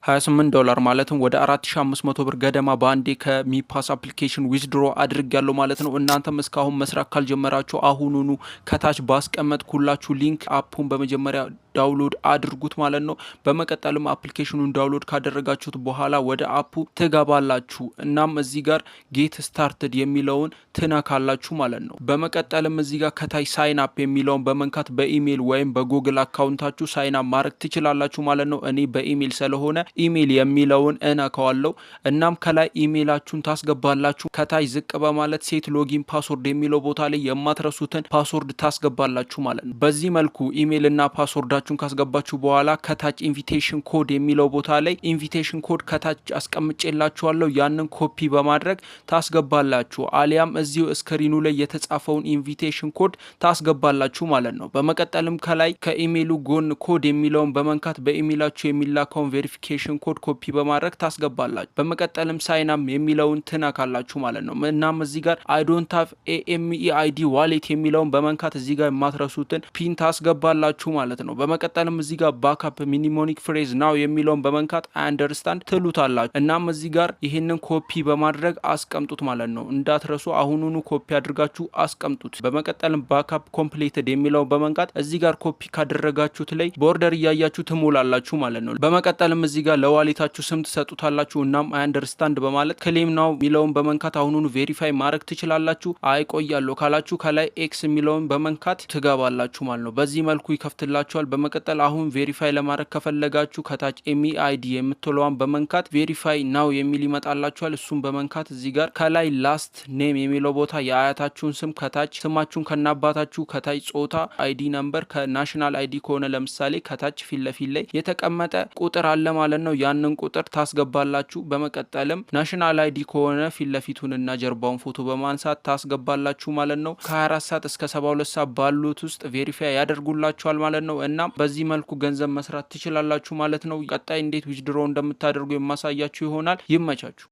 $28 ማለትም ወደ 4500 ብር ገደማ በአንዴ ከሚፓስ አፕሊኬሽን ዊዝድሮ አድርጌያለሁ ማለት ነው። እናንተም እስካሁን መስራት ካልጀመራችሁ አሁኑኑ ከታች ባስቀመጥኩላችሁ ሊንክ አፑን በመጀመሪያ ዳውንሎድ አድርጉት ማለት ነው። በመቀጠልም አፕሊኬሽኑን ዳውንሎድ ካደረጋችሁት በኋላ ወደ አፑ ትገባላችሁ። እናም እዚህ ጋር ጌት ስታርትድ የሚለውን ትነካላችሁ ማለት ነው። በመቀጠልም እዚህ ጋር ከታች ሳይን አፕ የሚለውን በመንካት በኢሜይል ወይም በጉግል አካውንታችሁ ሳይን አፕ ማድረግ ትችላላችሁ ማለት ነው። እኔ በኢሜይል ስለሆነ ኢሜይል የሚለውን እነካዋለሁ። እናም ከላይ ኢሜይላችሁን ታስገባላችሁ። ከታች ዝቅ በማለት ሴት ሎጊን ፓስወርድ የሚለው ቦታ ላይ የማትረሱትን ፓስወርድ ታስገባላችሁ ማለት ነው። በዚህ መልኩ ኢሜይልና ፓስወርዳችሁን ካስገባችሁ በኋላ ከታች ኢንቪቴሽን ኮድ የሚለው ቦታ ላይ ኢንቪቴሽን ኮድ ከታች አስቀምጬላችኋለሁ። ያንን ኮፒ በማድረግ ታስገባላችሁ። አሊያም እዚሁ ስክሪኑ ላይ የተጻፈውን ኢንቪቴሽን ኮድ ታስገባላችሁ ማለት ነው። በመቀጠልም ከላይ ከኢሜይሉ ጎን ኮድ የሚለውን በመንካት በኢሜይላችሁ የሚላከውን ቬሪፊኬሽን ኮድ ኮፒ በማድረግ ታስገባላችሁ። በመቀጠልም ሳይናም የሚለውን ትነካላችሁ ማለት ነው። እናም እዚህ ጋር አይ ዶንት ሃቭ AMEID ዋሌት የሚለውን በመንካት እዚህ ጋር የማትረሱትን ፒን ታስገባላችሁ ማለት ነው። በመቀጠልም እዚህ ጋር ባክአፕ ሚኒሞኒክ ፍሬዝ ናው የሚለውን በመንካት አይ አንደርስታንድ ትሉታላችሁ። እናም እዚህ ጋር ይህንን ኮፒ በማድረግ አስቀምጡት ማለት ነው። እንዳትረሱ አሁኑኑ ኮፒ አድርጋችሁ አስቀምጡት። በመቀጠልም ባክአፕ ኮምፕሌትድ የሚለውን በመንካት እዚህ ጋር ኮፒ ካደረጋችሁት ላይ ቦርደር እያያችሁ ትሞላላችሁ ማለት ነው። በመቀጠልም እዚህ ጋር ለዋሌታችሁ ስም ትሰጡታላችሁ። እናም አይ አንደርስታንድ በማለት ክሌም ናው የሚለውን በመንካት አሁኑኑ ቬሪፋይ ማድረግ ትችላላችሁ። አይቆያለሁ ካላችሁ ከላይ ኤክስ የሚለውን በመንካት ትገባላችሁ ማለት ነው። በዚህ መልኩ ይከፍትላችኋል። በመቀጠል አሁን ቬሪፋይ ለማድረግ ከፈለጋችሁ ከታች MEID የምትለዋን በመንካት ቬሪፋይ ናው የሚል ይመጣላችኋል። እሱም በመንካት እዚህ ጋር ከላይ ላስት ኔም የሚለው ቦታ የአያታችሁን ስም ከታች ስማችሁን ከናባታችሁ ከታች ጾታ አይዲ ነምበር ከናሽናል አይዲ ከሆነ ለምሳሌ ከታች ፊት ለፊት ላይ የተቀመጠ ቁጥር አለ ማለት ነው። ያንን ቁጥር ታስገባላችሁ። በመቀጠልም ናሽናል አይዲ ከሆነ ፊት ለፊቱንና ጀርባውን ፎቶ በማንሳት ታስገባላችሁ ማለት ነው። ከ24 ሰዓት እስከ 72 ሰዓት ባሉት ውስጥ ቬሪፋይ ያደርጉላችኋል ማለት ነው። እና በዚህ መልኩ ገንዘብ መስራት ትችላላችሁ ማለት ነው። ቀጣይ እንዴት ዊዝድሮ እንደምታደርጉ የማሳያችሁ ይሆናል። ይመቻችሁ።